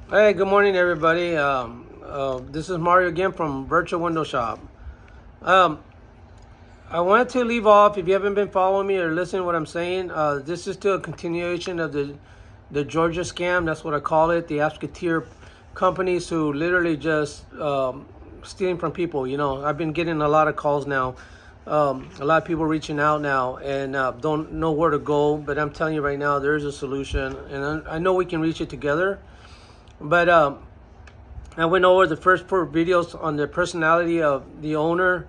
Hey, good morning, everybody. This is Mario again from Virtual Window Shop. Um, I wanted to leave off, if you haven't been following me or listening to what I'm saying, this is still a continuation of the Georgia scam. That's what I call it. The Appsketier companies who literally just stealing from people. I've been getting a lot of calls now. A lot of people reaching out now and don't know where to go. But I'm telling you right now, there is a solution, and I know we can reach it together. But I went over the first 4 videos on the personality of the owner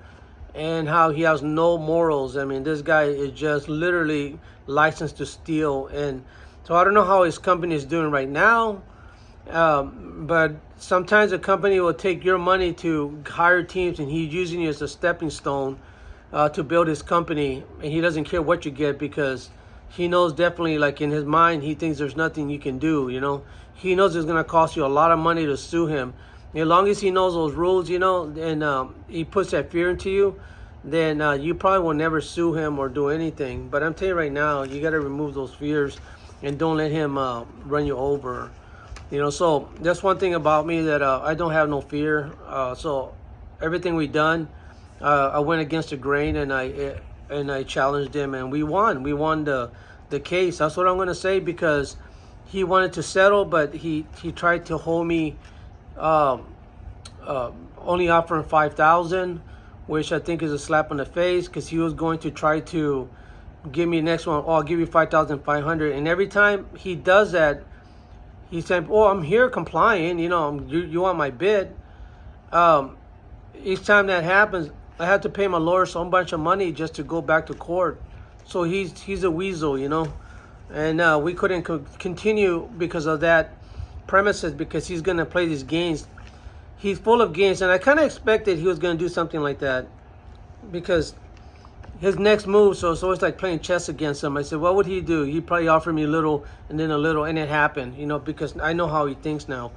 and how he has no morals. I mean, this guy is just literally licensed to steal. And so I don't know how his company is doing right now, but sometimes a company will take your money to hire teams, and he's using you as a stepping stone to build his company. And he doesn't care what you get because he knows definitely, like in his mind, he thinks there's nothing you can do. He knows it's going to cost you a lot of money to sue him. As long as he knows those rules, and he puts that fear into you, then you probably will never sue him or do anything. But I'm telling you right now, you got to remove those fears and don't let him run you over. So that's one thing about me, that I don't have no fear. So everything we done, I went against the grain, and I challenged him, and we won. We won the case. That's what I'm going to say, because he wanted to settle, but he tried to hold me, uh, only offering 5,000, which I think is a slap on the face, because he was going to try to give me the next one. Oh, I'll give you 5,500. And every time he does that, he said, "Oh, I'm here complying. You want my bid." Um, each time that happens, I have to pay my lawyer some bunch of money just to go back to court. So he's a weasel. And we couldn't continue because of that premises, because he's gonna play these games. He's full of games, and I kind of expected he was gonna do something like that, because his next move. So it's always like playing chess against him. I said, what would he do? He'd probably offer me a little and then a little, and it happened. Because I know how he thinks now.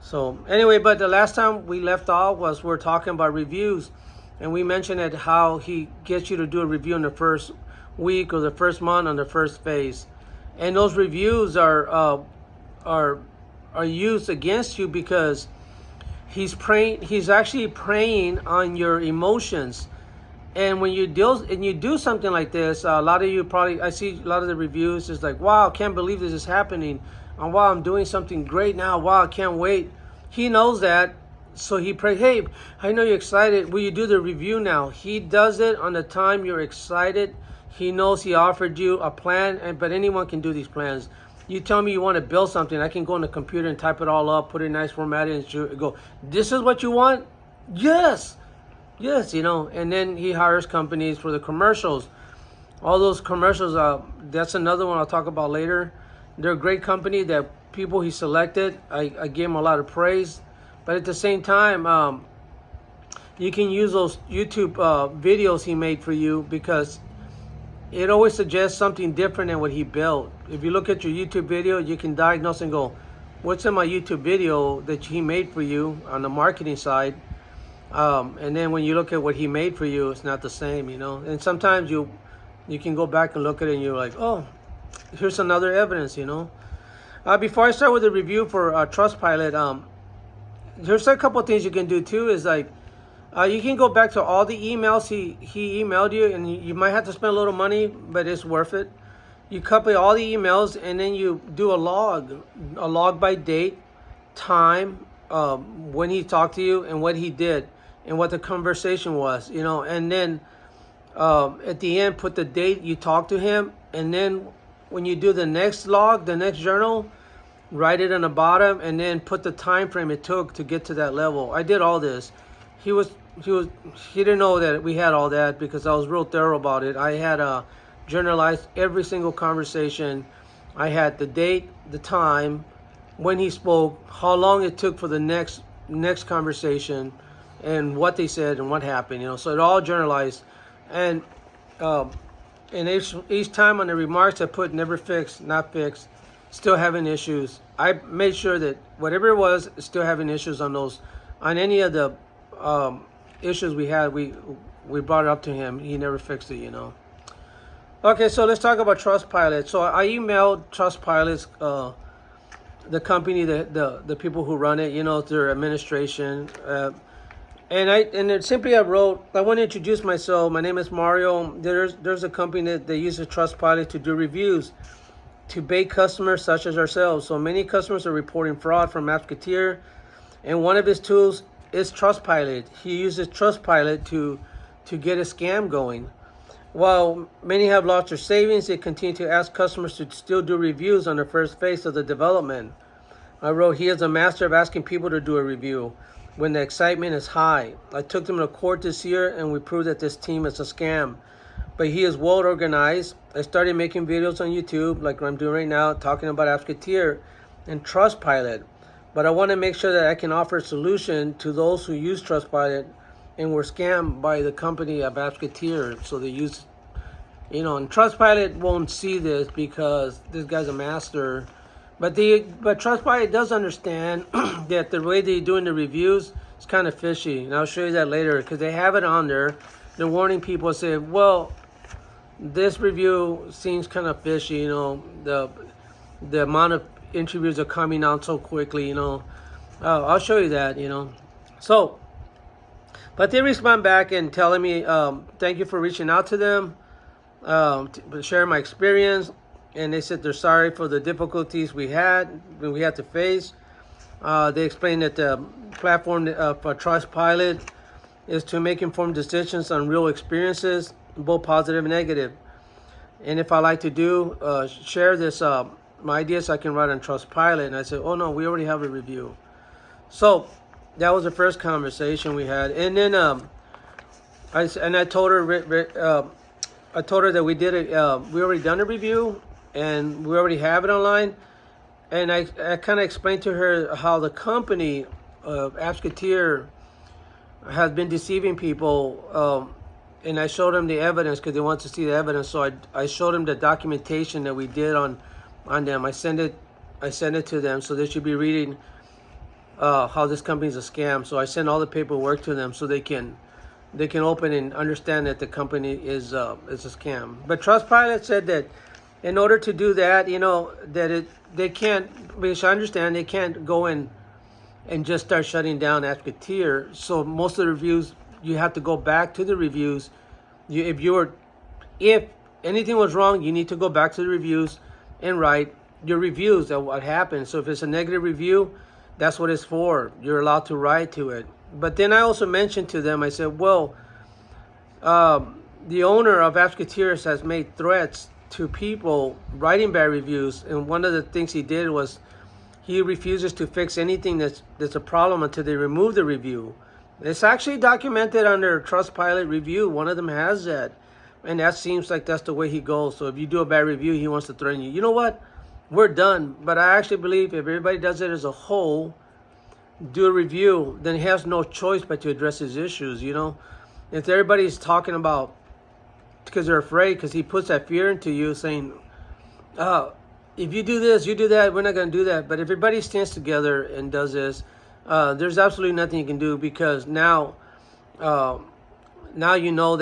So anyway, but the last time we left off was we're talking about reviews, and we mentioned that how he gets you to do a review in the first week or the first month on the first phase, and those reviews are used against you, because he's preying. He's actually preying on your emotions. And when you do something like this, a lot of you probably, I see a lot of the reviews is like, wow, I can't believe this is happening. And wow, I'm doing something great now. Wow, I can't wait. He knows that. So he prays, hey, I know you're excited. Will you do the review now? He does it on the time you're excited. He knows he offered you a plan, but anyone can do these plans. You tell me you want to build something, I can go on the computer and type it all up, put it in nice format, and go, this is what you want? Yes. Yes, and then he hires companies for the commercials. All those commercials, that's another one I'll talk about later. They're a great company that people he selected. I gave him a lot of praise. But at the same time, you can use those YouTube videos he made for you, because it always suggests something different than what he built. If you look at your YouTube video, you can diagnose and go, what's in my YouTube video that he made for you on the marketing side? And then when you look at what he made for you, it's not the same, And sometimes you can go back and look at it, and you're like, oh, here's another evidence, Before I start with the review for Trustpilot, there's a couple of things you can do too. Is like, you can go back to all the emails he emailed you, and you might have to spend a little money, but it's worth it. You copy all the emails, and then you do a log by date, time, when he talked to you, and what he did, and what the conversation was, and then at the end put the date you talked to him, and then when you do the next log, the next journal, write it on the bottom, and then put the time frame it took to get to that level. I did all this. He didn't know that we had all that, because I was real thorough about it. I had journalized every single conversation. I had the date, the time, when he spoke, how long it took for the next conversation, and what they said and what happened. So it all journalized, and each time on the remarks I put never fixed, not fixed, still having issues. I made sure that whatever it was, still having issues on any of the issues we had. We brought it up to him. He never fixed it. Okay, so let's talk about Trustpilot. So I emailed Trustpilot's the company, the people who run it, you know, their administration. And it simply I wrote, I want to introduce myself. My name is Mario. There's a company that uses Trustpilot to do reviews to bait customers such as ourselves. So many customers are reporting fraud from Appsketier, and one of his tools is Trustpilot. He uses Trustpilot to get a scam going. While many have lost their savings, they continue to ask customers to still do reviews on the first phase of the development. I wrote, he is a master of asking people to do a review when the excitement is high. I took them to court this year and we proved that this team is a scam. But he is well organized. I started making videos on YouTube like I'm doing right now, talking about Appsketier and Trustpilot. But I want to make sure that I can offer a solution to those who use Trustpilot and were scammed by the company of Appsketier. So they use, you know, and Trustpilot won't see this because this guy's a master. But Trustpilot does understand that the way they're doing the reviews is kind of fishy. And I'll show you that later because they have it on there. They're warning people, say, well, this review seems kind of fishy, you know, the amount of interviews are coming out so quickly, you know. I'll show you that, you know. So, but they respond back and telling me, thank you for reaching out to them, sharing my experience. And they said they're sorry for the difficulties we had to face. They explained that the platform for Trustpilot is to make informed decisions on real experiences, both positive and negative. And if I like to do, share this, my ideas I can write on Trustpilot. And I said, oh no, we already have a review. So that was the first conversation we had. And then I told her, that we did it. We already done a review. And we already have it online. And I kind of explained to her how the company of Appsketier has been deceiving people. And I showed them the evidence because they want to see the evidence. So I showed them the documentation that we did on them. I sent it to them, so they should be reading how this company is a scam. So I sent all the paperwork to them so they can open and understand that the company is a scam. But Trustpilot said that in order to do that, you know, that they can't, which I understand, they can't go in and just start shutting down Appsketier. So most of the reviews, you have to go back to the reviews. If anything was wrong, you need to go back to the reviews and write your reviews of what happened. So if it's a negative review, that's what it's for. You're allowed to write to it. But then I also mentioned to them, I said, well, the owner of Appsketier has made threats to people writing bad reviews, and one of the things he did was he refuses to fix anything that's a problem until they remove the review. It's actually documented under Trustpilot review. One of them has that, and that seems like that's the way he goes. So if you do a bad review, he wants to threaten you. You know what? We're done. But I actually believe if everybody does it as a whole, do a review, then he has no choice but to address his issues. You know, if everybody's talking about, because they're afraid, because he puts that fear into you, saying, if you do this, you do that, we're not going to do that. But if everybody stands together and does this, there's absolutely nothing you can do, because now you know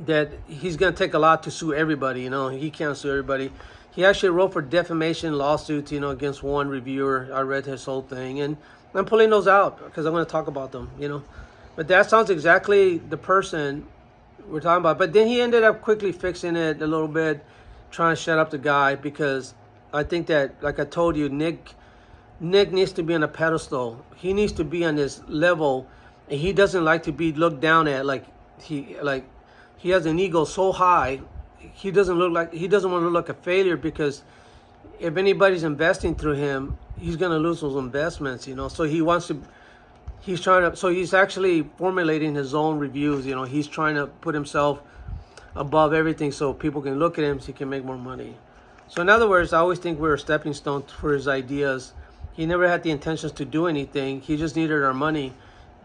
that he's going to take a lot to sue everybody. You know, he can't sue everybody. He actually wrote for defamation lawsuits, you know, against one reviewer. I read his whole thing, and I'm pulling those out because I'm going to talk about them, you know. But that sounds exactly the person we're talking about. But then he ended up quickly fixing it a little bit, trying to shut up the guy, because I think that, like I told you, Nick needs to be on a pedestal. He needs to be on this level, and he doesn't like to be looked down at. He has an ego so high. He doesn't want to look like a failure, because if anybody's investing through him, he's going to lose those investments, you know. So he's actually formulating his own reviews, you know. He's trying to put himself above everything so people can look at him so he can make more money. So in other words, I always think we're a stepping stone for his ideas. He never had the intentions to do anything. He just needed our money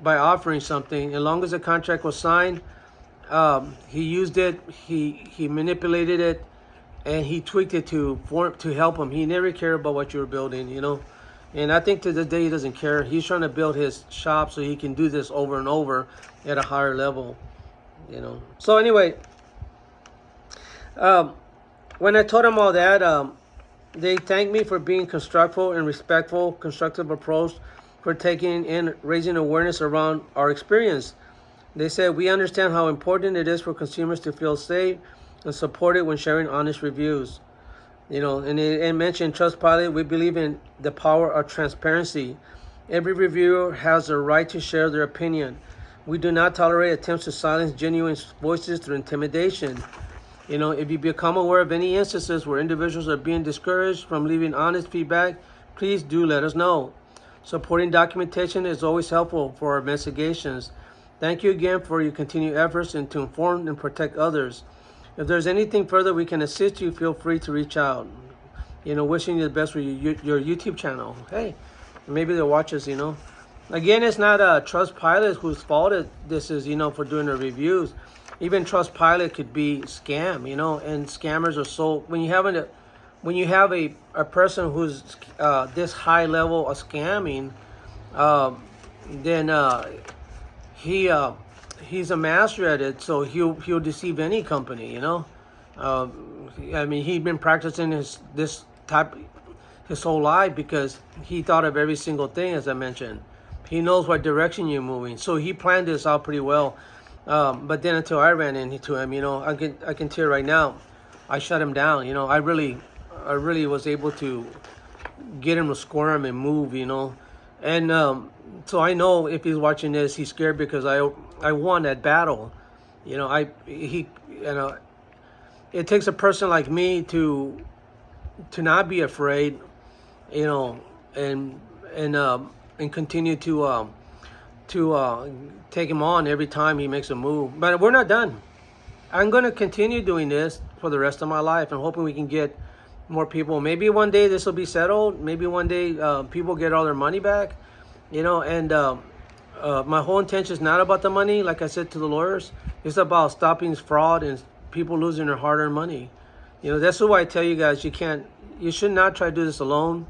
by offering something. As long as the contract was signed, he used it, he manipulated it, and he tweaked it to help him. He never cared about what you were building, you know. And I think to this day he doesn't care. He's trying to build his shop so he can do this over and over at a higher level, you know. So anyway, when I told him all that, They thank me for being constructive and respectful, constructive approach, for taking in raising awareness around our experience. They said, we understand how important it is for consumers to feel safe and supported when sharing honest reviews. And it mentioned Trustpilot. We believe in the power of transparency. Every reviewer has the right to share their opinion. We do not tolerate attempts to silence genuine voices through intimidation. If you become aware of any instances where individuals are being discouraged from leaving honest feedback, please do let us know. Supporting documentation is always helpful for our investigations. Thank you again for your continued efforts and to inform and protect others. If there's anything further we can assist you, feel free to reach out. Wishing you the best for your YouTube channel. Hey, maybe they'll watch us, Again, it's not Trustpilot whose fault this is, for doing the reviews. Even Trustpilot could be scam, and scammers are so, when you have a person who's this high level of scamming, then he's a master at it, so he'll deceive any company, he's been practicing this type his whole life because he thought of every single thing, as I mentioned. He knows what direction you're moving, so he planned this out pretty well. But then until I ran into him, I can tell you right now, I shut him down. I really was able to get him to squirm and move. And so I know if he's watching this, he's scared because I won that battle. It takes a person like me to not be afraid, and continue to take him on every time he makes a move. But we're not done. I'm going to continue doing this for the rest of my life and hoping we can get more people. Maybe one day this will be settled. Maybe one day people get all their money back. And my whole intention is not about the money. Like I said to the lawyers, it's about stopping fraud and people losing their hard-earned money. That's why I tell you guys, you should not try to do this alone.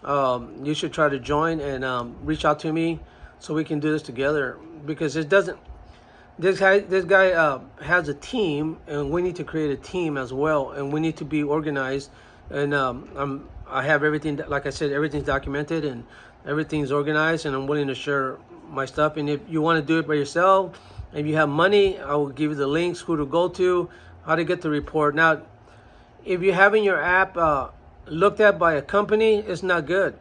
You should try to join and reach out to me so we can do this together, because this guy has a team, and we need to create a team as well, and we need to be organized. And I have everything, like I said, everything's documented and everything's organized, and I'm willing to share my stuff. And if you want to do it by yourself, if you have money, I will give you the links, who to go to, how to get the report. Now, if you're having your app looked at by a company, it's not good.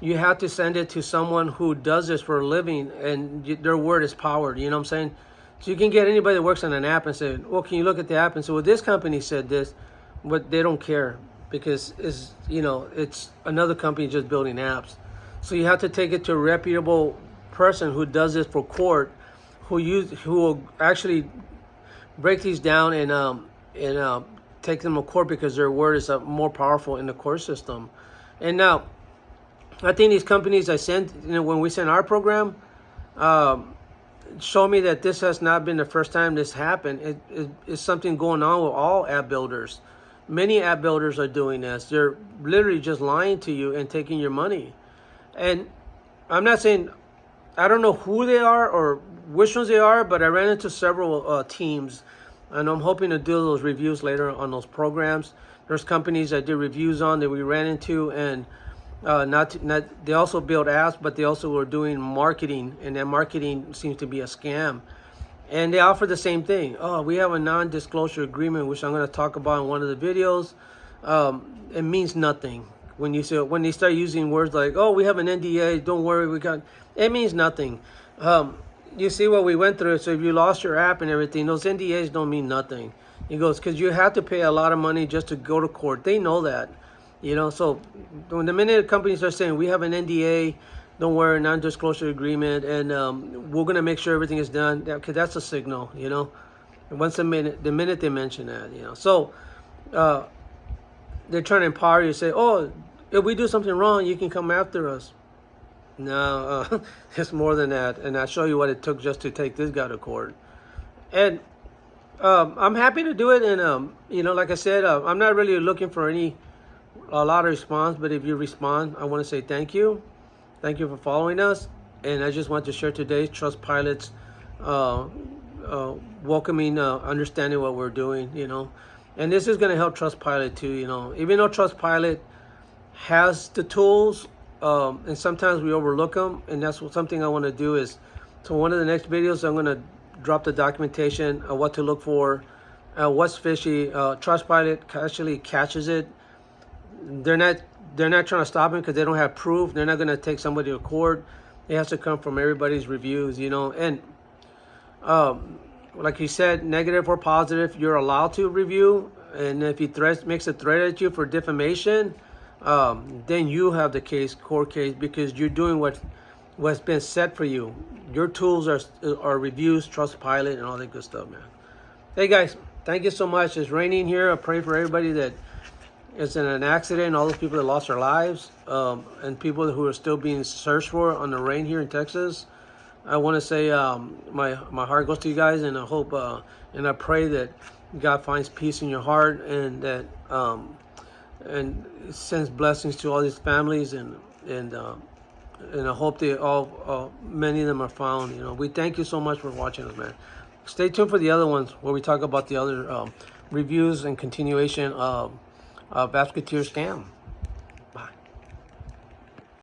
You have to send it to someone who does this for a living, and their word is powered. You know what I'm saying? So you can get anybody that works on an app and say, well, can you look at the app and say, well, this company said this, but they don't care because it's another company just building apps. So you have to take it to a reputable person who does this for court, who will actually break these down and take them to court, because their word is more powerful in the court system. And now, I think these companies I sent, when we sent our program, show me that this has not been the first time this happened. It's something going on with all app builders. Many app builders are doing this. They're literally just lying to you and taking your money. And I'm not saying, I don't know who they are or which ones they are, but I ran into several teams, and I'm hoping to do those reviews later on those programs. There's companies I did reviews on that we ran into, and they also build apps, but they also were doing marketing, and that marketing seems to be a scam. And they offer the same thing. Oh, we have a non-disclosure agreement, which I'm going to talk about in one of the videos. It means nothing. When they start using words like, oh, we have an NDA, don't worry, it means nothing. You see what we went through. So if you lost your app and everything, those NDAs don't mean nothing. He goes, because you have to pay a lot of money just to go to court. They know that. So when the minute companies are saying we have an NDA, don't worry, non-disclosure agreement, and we're going to make sure everything is done, because that's a signal, the minute they mention that, So they're trying to empower you, say, oh, if we do something wrong, you can come after us. No, it's more than that. And I'll show you what it took just to take this guy to court. And I'm happy to do it. And, like I said, I'm not really looking for a lot of response, but if you respond, I want to say thank you. Thank you for following us. And I just want to share today's Trustpilot's welcoming, understanding what we're doing, And this is going to help Trustpilot too, Even though Trustpilot has the tools, and sometimes we overlook them, and that's something I want to do is, so one of the next videos I'm going to drop the documentation of what to look for, what's fishy. Trustpilot actually catches it. They're not trying to stop him because they don't have proof. They're not going to take somebody to court. It has to come from everybody's reviews, you know. And like you said, negative or positive, you're allowed to review. And if he makes a threat at you for defamation, then you have the court case, because you're doing what's been set for you. Your tools are reviews, Trustpilot, and all that good stuff, man. Hey guys, thank you so much. It's raining here. I pray for everybody that is in an accident, all those people that lost their lives, and people who are still being searched for on the rain here in Texas. I want to say my heart goes to you guys, and I hope and I pray that God finds peace in your heart, and that and sends blessings to all these families, and I hope they all many of them are found. You know, we thank you so much for watching us, man. Stay tuned for the other ones where we talk about the other reviews and continuation of Appsketier scam.